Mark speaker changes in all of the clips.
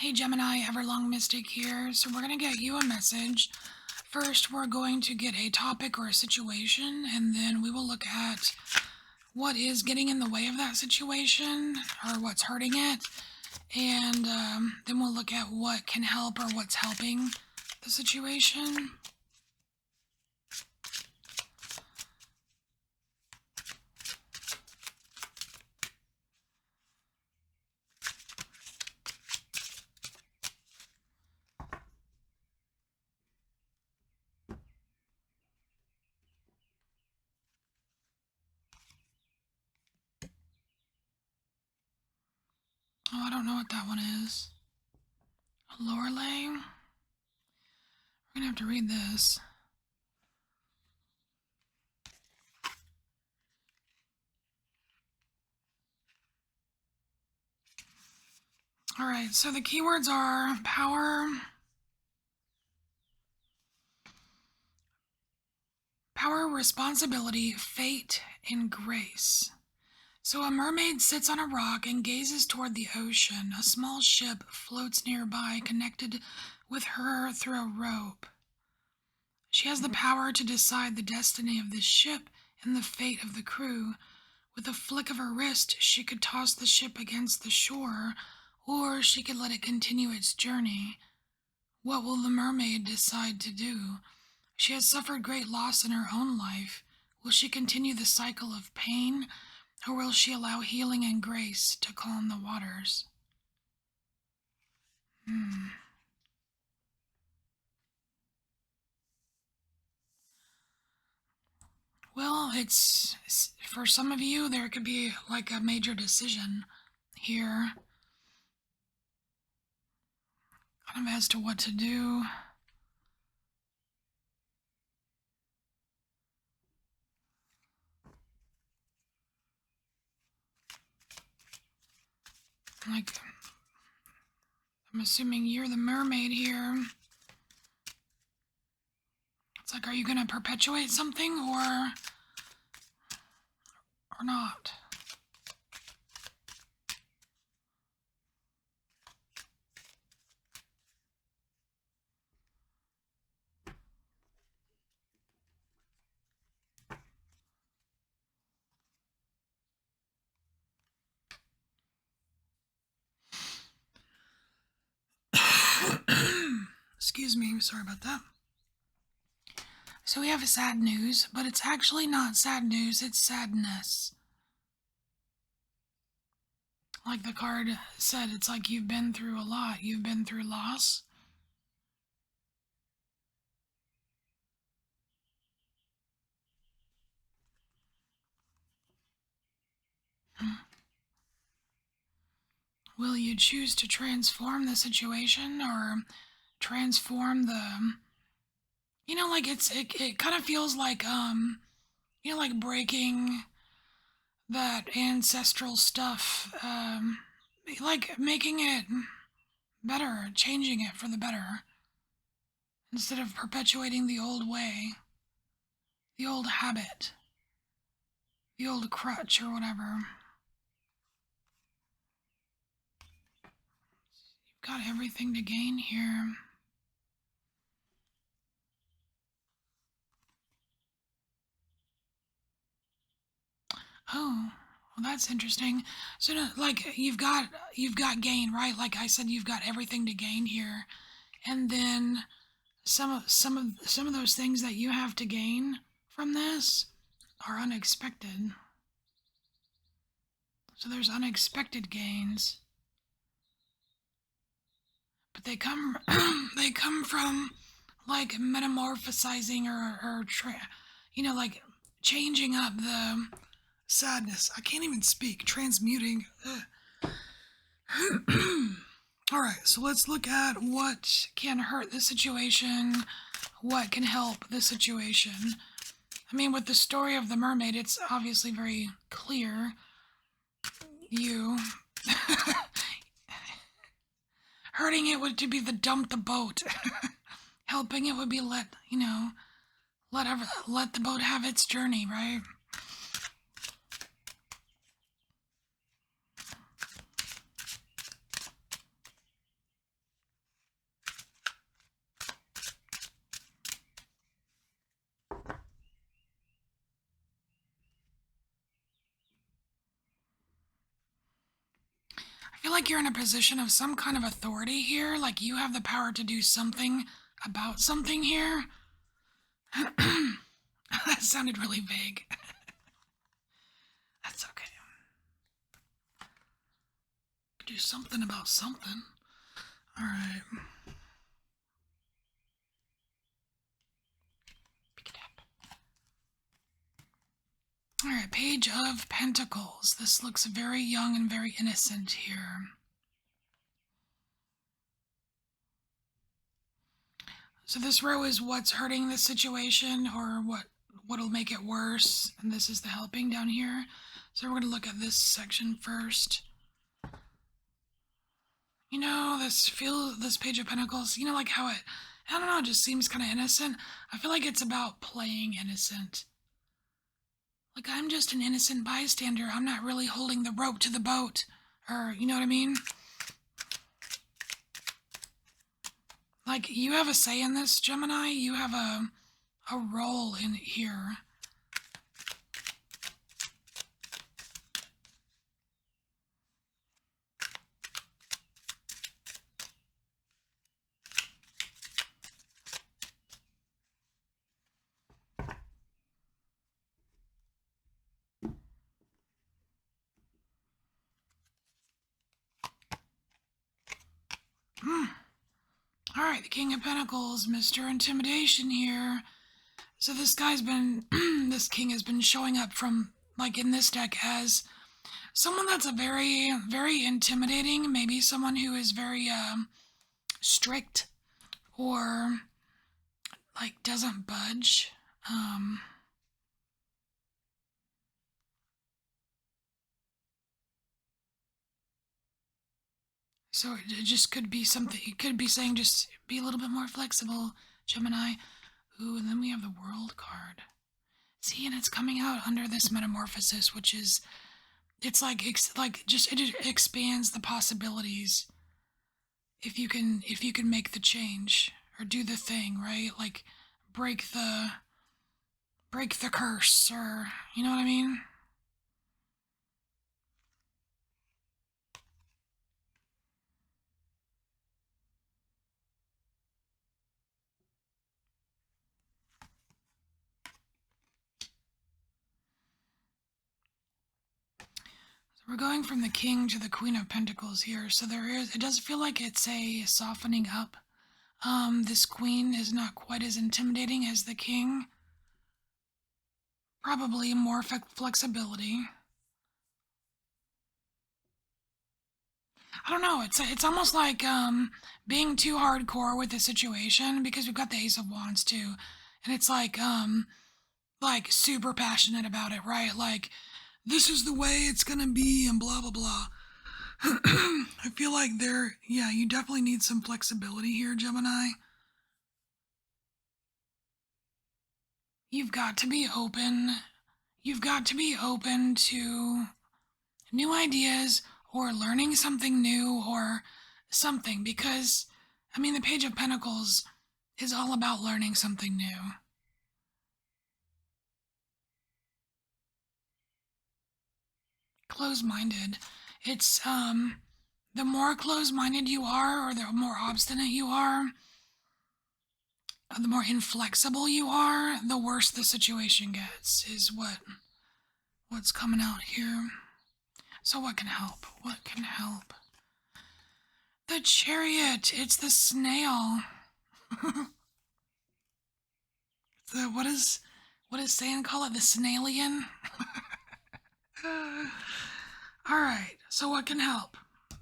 Speaker 1: Hey Gemini, EverlongMystic here. So we're going to get you a message. First, we're going to get a topic or a situation, and then we will look at what is getting in the way of that situation or what's hurting it. And then we'll look at what can help or what's helping the situation. Oh, I don't know what that one is. A lower lay? We're going to have to read this. All right, so the keywords are power, responsibility, fate, and grace. So a mermaid sits on a rock and gazes toward the ocean. A small ship floats nearby, connected with her through a rope. She has the power to decide the destiny of this ship and the fate of the crew. With a flick of her wrist, she could toss the ship against the shore, or she could let it continue its journey. What will the mermaid decide to do? She has suffered great loss in her own life. Will she continue the cycle of pain, or will she allow healing and grace to calm the waters? Well, it's for some of you, there could be like a major decision here, kind of as to what to do. Like, I'm assuming you're the mermaid here. It's like, are you going to perpetuate something or not? Excuse me, sorry about that. So we have sad news, but it's actually not sad news, it's sadness. Like the card said, it's like you've been through a lot. You've been through loss. Will you choose to transform the situation or transform the, like it kind of feels like, like breaking that ancestral stuff, like making it better, changing it for the better, instead of perpetuating the old way, the old habit, the old crutch or whatever. You've got everything to gain here. Oh, well, that's interesting. So, like, you've got gain, right? Like I said, you've got everything to gain here, and then some of those things that you have to gain from this are unexpected. So there's unexpected gains, but they come they come from like metamorphosizing or like changing up the sadness. I can't even speak. Transmuting. All right, so let's look at what can hurt the situation, what can help the situation. I mean, with the story of the mermaid, it's obviously very clear. You hurting it would be the dump the boat. Helping it would be let the boat have its journey, right? feel like you're in a position of some kind of authority here, like you have the power to do something about something here. That sounded really vague. That's okay. Do something about something. All right. Pick it up. All right, Page of Pentacles. This looks very young and very innocent here. So this row is what's hurting the situation or what'll make it worse, and this is the helping down here. So we're going to look at this section first. You know, this Page of Pentacles, you know, like how it, I don't know, it just seems kind of innocent. I feel like it's about playing innocent. Like, I'm just an innocent bystander. I'm not really holding the rope to the boat. Or, you know what I mean? Like, you have a say in this, Gemini. You have a role in here. All right, the King of Pentacles, Mr. Intimidation here. So this guy's been, this king has been showing up from, like in this deck as someone that's a very, very intimidating, maybe someone who is very strict or like doesn't budge. So it just could be something, it could be saying just be a little bit more flexible, Gemini. Ooh, and then we have the World card. See, and it's coming out under this Metamorphosis, which is, it's like, it expands the possibilities if you can make the change or do the thing, right? Like break the curse, or you know what I mean? We're going from the King to the Queen of Pentacles here, so it does feel like it's a softening up. This Queen is not quite as intimidating as the King. Probably more flexibility. I don't know, it's almost like being too hardcore with the situation, because we've got the Ace of Wands too, and it's like super passionate about it, right? Like, this is the way it's gonna be and blah blah blah. I feel like you definitely need some flexibility here, Gemini. You've got to be open. You've got to be open to new ideas or learning something new or something, because, I mean, the Page of Pentacles is all about learning something new. Closed-minded. It's, the more closed-minded you are, or the more obstinate you are, the more inflexible you are, the worse the situation gets, is what's coming out here. So what can help? What can help? The Chariot. It's the snail. What does Sand call it? The snailian? Alright, so what can help?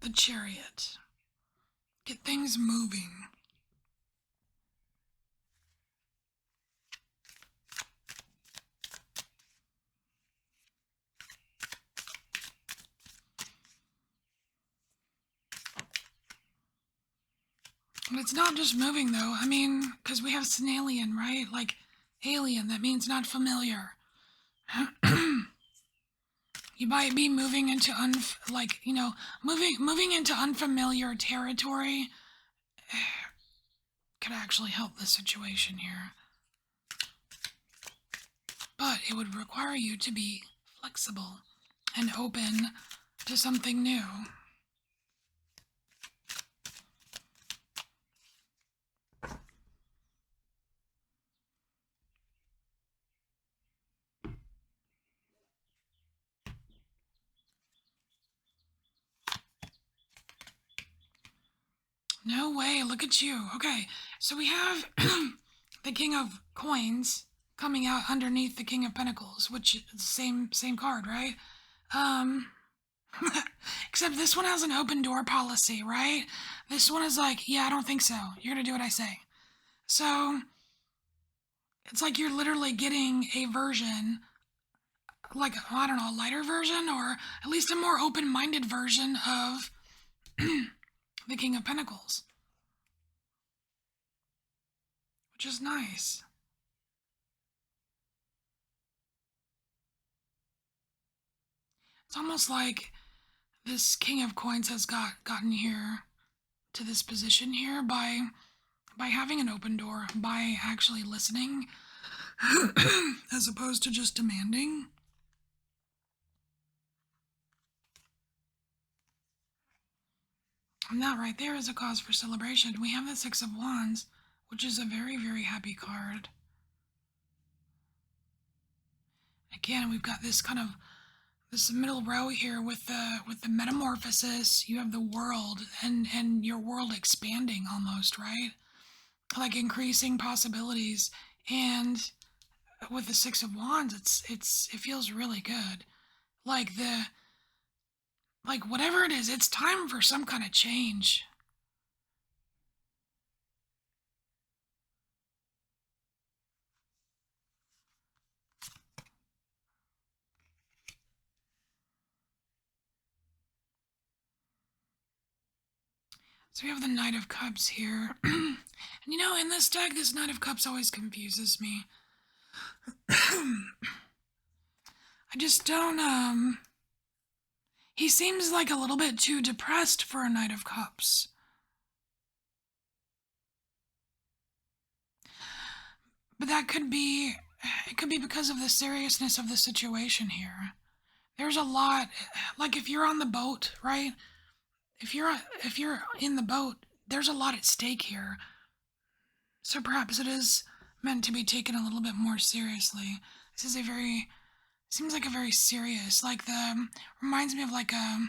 Speaker 1: The Chariot. Get things moving. But it's not just moving, though. I mean, because we have snailian, right? Like, alien, that means not familiar. You might be moving into moving into unfamiliar territory could actually help the situation here. But it would require you to be flexible and open to something new. No way, look at you. Okay, so we have the King of Coins coming out underneath the King of Pentacles, which is the same card, right? Um except this one has an open door policy, right? This one is like, yeah, I don't think so. You're gonna do what I say. So it's like you're literally getting a version, like, I don't know, a lighter version, or at least a more open-minded version of the King of Pentacles, which is nice. It's almost like this King of Coins has gotten here to this position here by having an open door, by actually listening as opposed to just demanding. And that right there is a cause for celebration. We have the Six of Wands, which is a very, very happy card. Again, we've got this kind of this middle row here with the metamorphosis. You have the world and your world expanding almost, right? Like increasing possibilities. And with the Six of Wands, it feels really good. Like whatever it is, it's time for some kind of change. So we have the Knight of Cups here. And in this deck, this Knight of Cups always confuses me. I just don't, he seems like a little bit too depressed for a Knight of Cups. But it could be because of the seriousness of the situation here. There's a lot, like if you're on the boat, right? If you're in the boat, there's a lot at stake here. So perhaps it is meant to be taken a little bit more seriously. This is seems like a very serious, reminds me of like I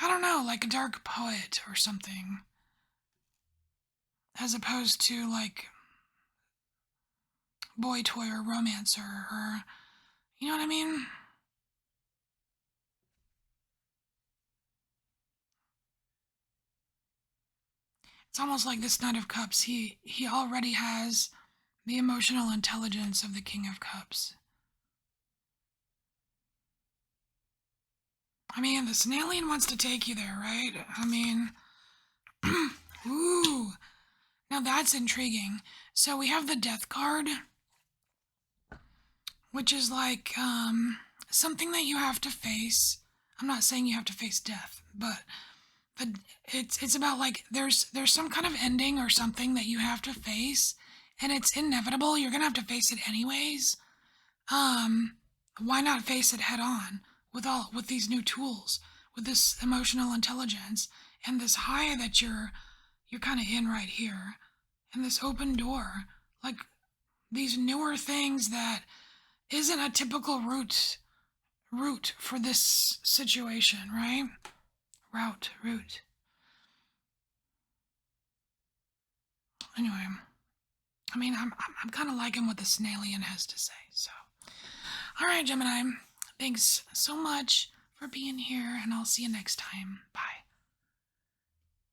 Speaker 1: don't know, like a dark poet or something. As opposed to like boy toy or romancer or, you know what I mean? It's almost like this Knight of Cups, he already has the emotional intelligence of the King of Cups. I mean, the Snallian wants to take you there, right? I mean, ooh, now that's intriguing. So we have the Death card, which is like something that you have to face. I'm not saying you have to face death, but it's about like there's some kind of ending or something that you have to face, and it's inevitable. You're gonna have to face it anyways. Why not face it head on with these new tools, with this emotional intelligence and this high that you're kind of in right here, and this open door, like these newer things that isn't a typical route for this situation, right? Route. Anyway, I mean, I'm kind of liking what the Snallian has to say. So, all right, Gemini, thanks so much for being here, and I'll see you next time. Bye.